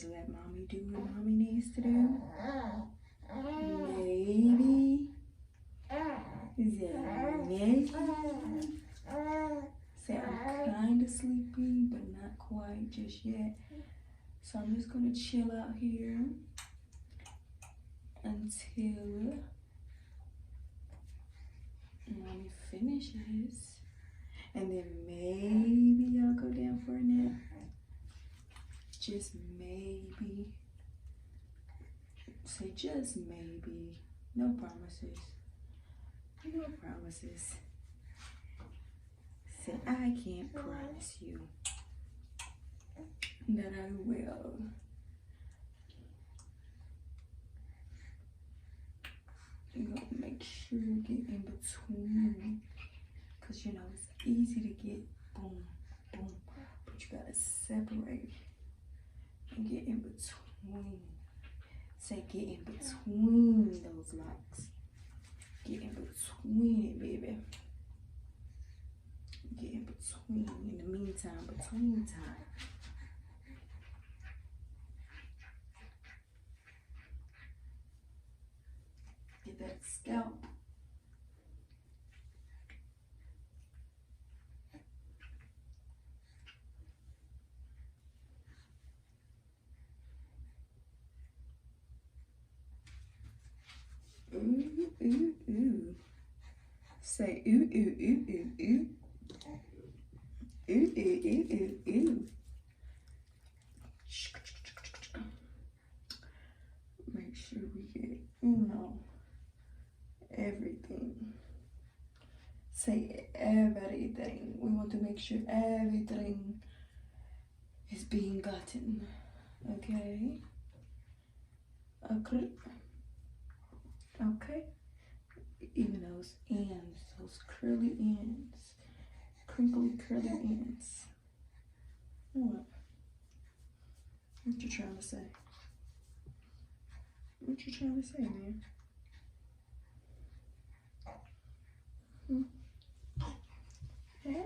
just let mommy do what mommy needs to do. Maybe. Say I'm kind of sleepy, but not quite just yet. So I'm just gonna chill out here until mommy finishes, and then maybe I'll go down for a nap. Just maybe. Say just maybe. No promises. No promises. Say I can't promise you that I will. You gotta make sure you get in between, cause you know it's easy to get boom, boom, but you gotta separate and get in between. Say get in between those locks. Get in between it, baby. Get in between. In the meantime, between time. Get that scalp. Ooh, ooh, ooh. Say ooh, ooh, ooh, ooh, ooh. Ooh, ooh, ooh, ooh, ooh. Make sure we get, everything. Say everything. We want to make sure everything is being gotten. Okay? Okay. Okay? Even those ends, those curly ends, crinkly curly ends. What? What you trying to say? What you trying to say, man? Hey?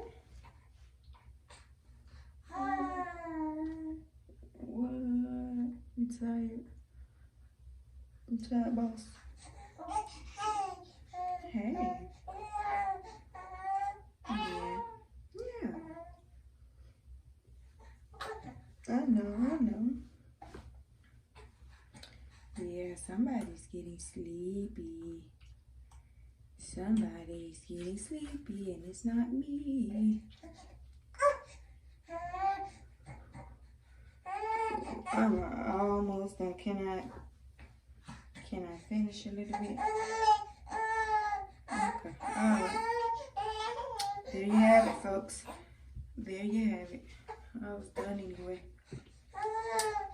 What? You tired? You tired, boss? Hey. Yeah. Yeah. I know. Yeah, somebody's getting sleepy. Somebody's getting sleepy, and it's not me. I'm almost done. Can I finish a little bit? Okay. All right. There you have it, folks. There you have it. I was done anyway.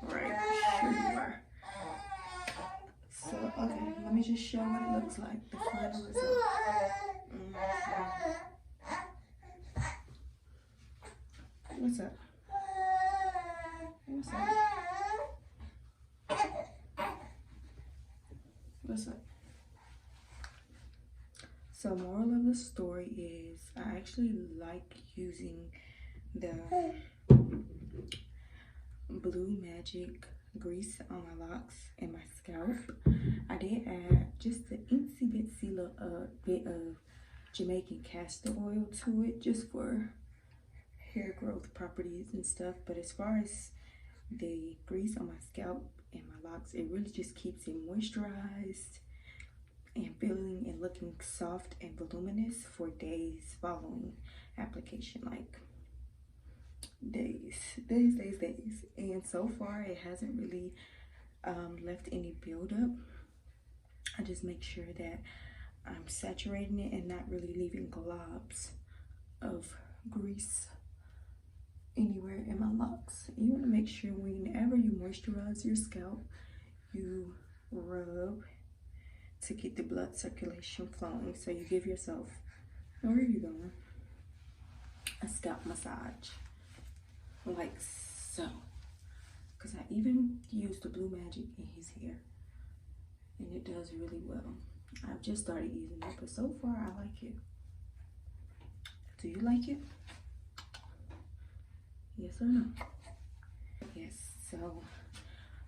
Right. Sure you are. So, okay, let me just show what it looks like, the final result. What's up? What's up? What's up? So, moral of the story is I actually like using the Blue Magic grease on my locks and my scalp. I did add just an itsy bitsy little bit of Jamaican castor oil to it, just for hair growth properties and stuff. But as far as the grease on my scalp and my locks, it really just keeps it moisturized and feeling and looking soft and voluminous for days following application, like days. And so far it hasn't really left any buildup. I just make sure that I'm saturating it and not really leaving globs of grease anywhere in my locks. You want to make sure whenever you moisturize your scalp, you rub to get the blood circulation flowing. So you give yourself, where are you going? A scalp massage, like so. Because I even use the Blue Magic in his hair, and it does really well. I've just started using it, but so far I like it. Do you like it? Yes or no? Yes. So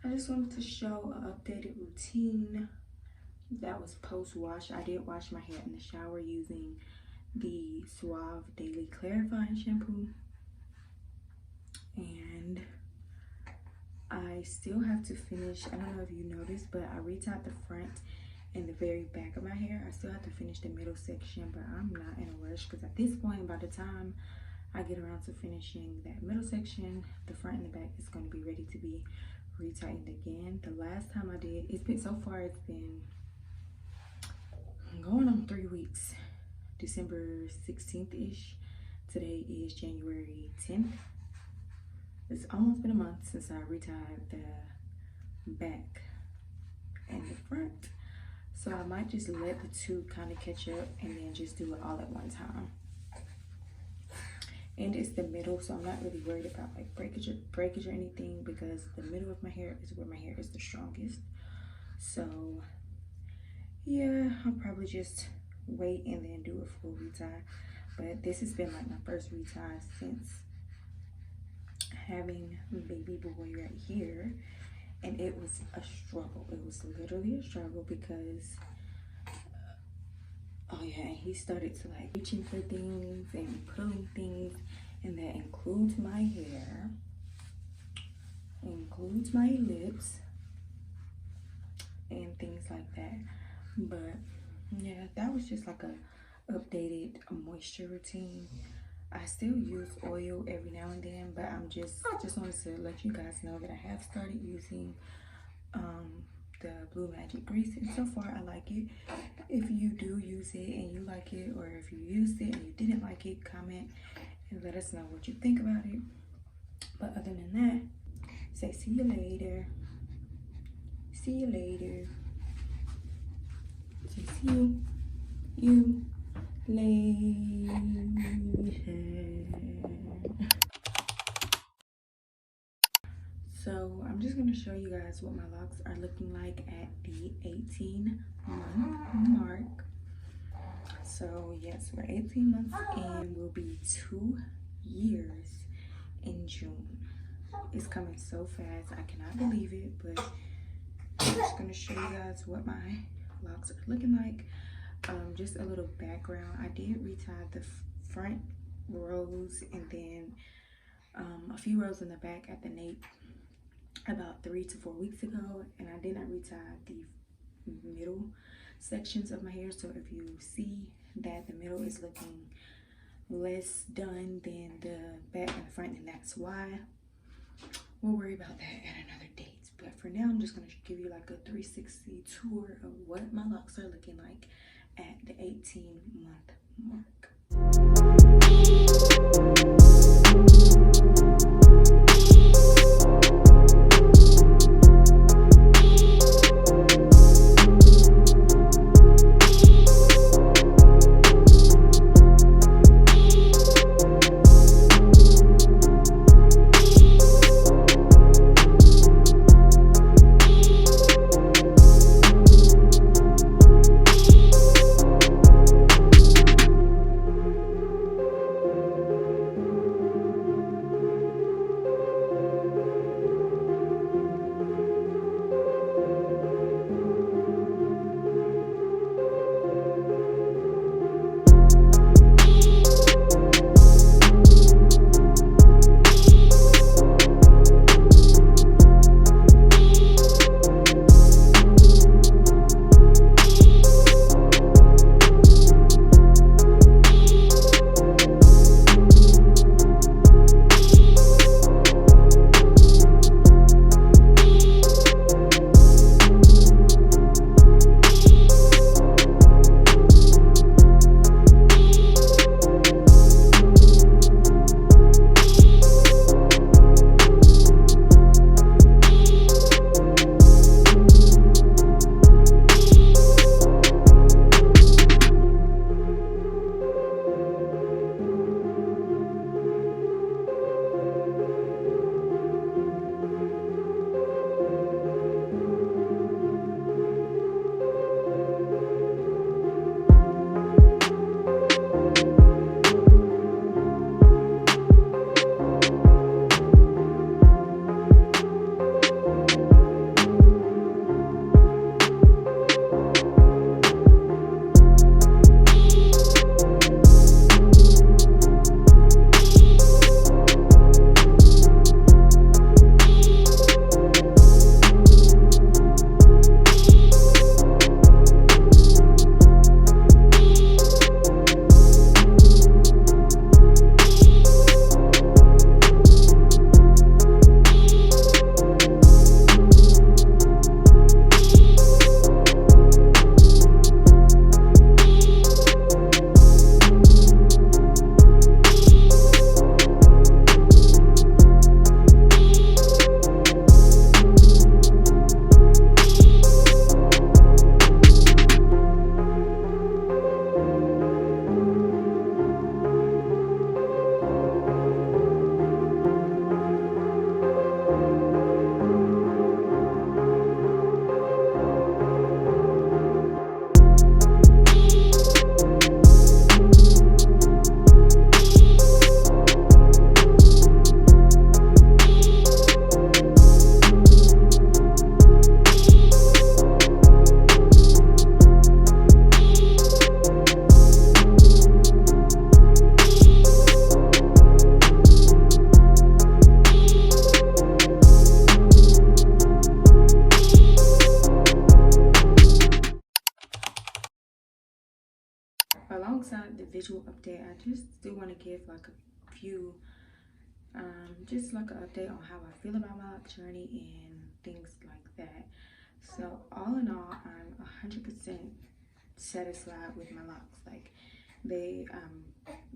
I just wanted to show an updated routine that was post-wash. I did wash my hair in the shower using the Suave Daily Clarifying Shampoo. And I still have to finish, I don't know if you noticed, but I retied the front and the very back of my hair. I still have to finish the middle section, but I'm not in a rush because at this point, by the time I get around to finishing that middle section, the front and the back is going to be ready to be retightened again. The last time I did, it's been going on 3 weeks. December 16th-ish. Today is January 10th. It's almost been a month since I retied the back and the front. So I might just let the two kind of catch up and then just do it all at one time. And it's the middle, so I'm not really worried about like breakage or anything, because the middle of my hair is where my hair is the strongest. So yeah, I'll probably just wait and then do a full retie. But this has been like my first retie since having baby boy right here, and it was a struggle. It was literally a struggle because oh yeah, he started to like reaching for things and pulling things, and that includes my hair, includes my lips and things like that. But yeah, that was just like a updated moisture routine. I still use oil every now and then, but I just wanted to let you guys know that I have started using the Blue Magic grease, and so far I like it. If you do use it and you like it, or if you used it and you didn't like it, comment and let us know what you think about it. But other than that, say see you later. See you later. Say see you later. So I'm just going to show you guys what my locks are looking like at the 18-month mark. So yes, we're 18 months in. We'll be 2 years in June. It's coming so fast, I cannot believe it. But I'm just going to show you guys what my locks are looking like. Just a little background. I did retie the front rows and then a few rows in the back at the nape about 3 to 4 weeks ago, and I did not retie the middle sections of my hair. So if you see that the middle is looking less done than the back and the front, and that's why. We'll worry about that at another date. But for now, I'm just going to give you like a 360 tour of what my locks are looking like at the 18-month mark. individual update. I just still want to give like a few, just like an update on how I feel about my lock journey and things like that. So all in all, I'm 100% satisfied with my locks. Like I'm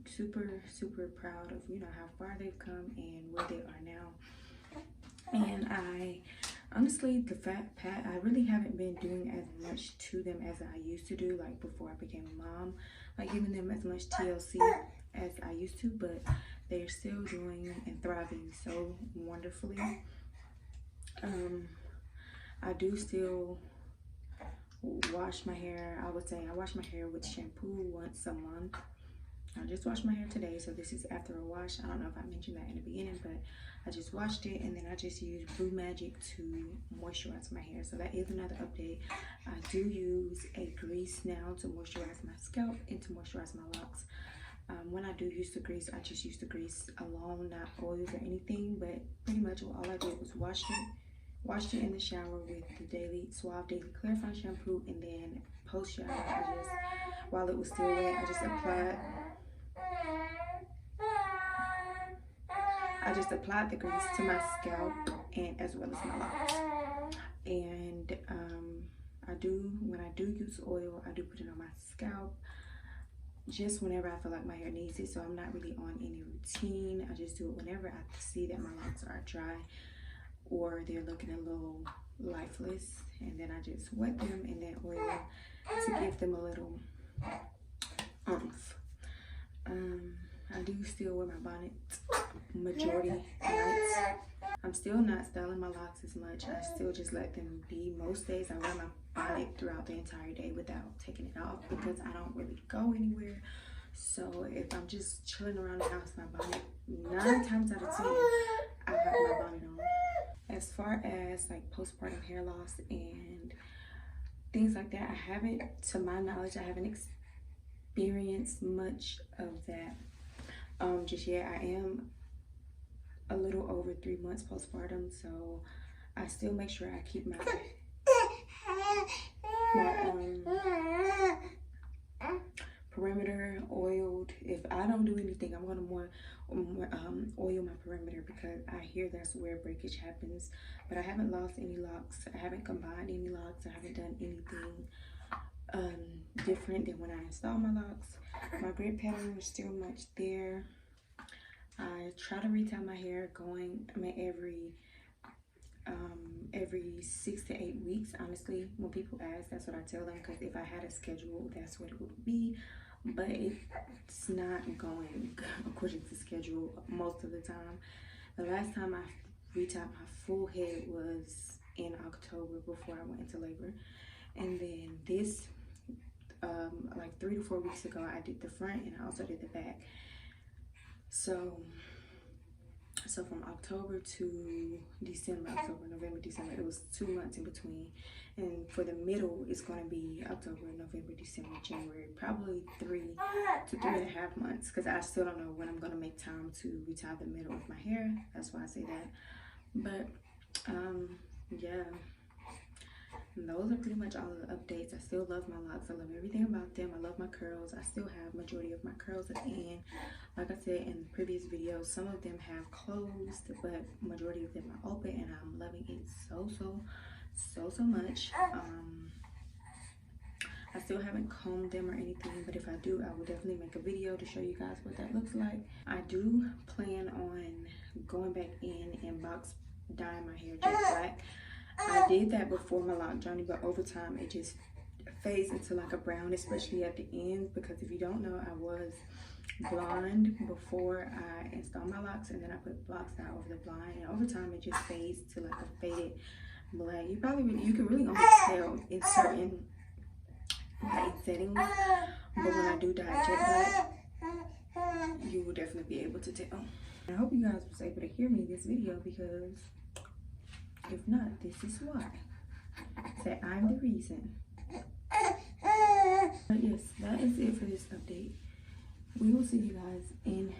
super proud of, you know, how far they've come and where they are now. And I honestly, I really haven't been doing as much to them as I used to do, like before I became a mom, like giving them as much TLC as I used to, but they're still doing and thriving so wonderfully. I do still wash my hair. I would say I wash my hair with shampoo once a month. I just washed my hair today, so this is after a wash. I don't know if I mentioned that in the beginning, but I just washed it, and then I just use Blue Magic to moisturize my hair. So that is another update. I do use a grease now to moisturize my scalp and to moisturize my locks. When I do use the grease, I just use the grease alone, not oils or anything, but pretty much all I did was washed it in the shower with the Suave Daily Clarifying Shampoo, and then post shower, while it was still wet, I just applied the grease to my scalp and as well as my locks. And when I do use oil, I do put it on my scalp just whenever I feel like my hair needs it. So I'm not really on any routine. I just do it whenever I see that my locks are dry or they're looking a little lifeless, and then I just wet them in that oil to give them a little oomph. I do still wear my bonnet majority nights. I'm still not styling my locks as much. I still just let them be. Most days I wear my bonnet throughout the entire day without taking it off because I don't really go anywhere. So if I'm just chilling around the house, my bonnet, 9 times out of 10, I have my bonnet on. As far as like postpartum hair loss and things like that, to my knowledge, I haven't experienced much of that just yet. I am a little over 3 months postpartum, so I still make sure I keep my perimeter oiled. If I don't do anything, I'm gonna oil my perimeter because I hear that's where breakage happens. But I haven't lost any locks. I haven't combined any locks. I haven't done anything different than when I installed my locks. My grid pattern is still much there. I try to retie my hair every 6 to 8 weeks. Honestly, when people ask, that's what I tell them, because if I had a schedule, that's what it would be. But it's not going according to schedule most of the time. The last time I retied my full head was in October before I went into labor, and then this like 3 to 4 weeks ago, I did the front and I also did the back. So from October to December, November, December, it was 2 months in between. And for the middle, it's going to be October, November, December, January, probably 3 to 3.5 months, because I still don't know when I'm going to make time to retie the middle of my hair. That's why I say that. But yeah, and those are pretty much all of the updates. I still love my locks. I love everything about them. I love my curls. I still have majority of my curls at the end. Like I said in previous videos, some of them have closed, but majority of them are open, and I'm loving it so much. I still haven't combed them or anything, but if I do, I will definitely make a video to show you guys what that looks like. I do plan on going back in and box dyeing my hair jet black. I did that before my lock journey, but over time it just fades into like a brown, especially at the ends, because if you don't know, I was blonde before I installed my locks, and then I put blocks down over the blonde, and over time it just fades to like a faded black. You can really only tell in certain light settings, but when I do dye jet black, you will definitely be able to tell. I hope you guys was able to hear me in this video, because if not, this is why. That I'm the reason. But yes, that is it for this update. We will see you guys in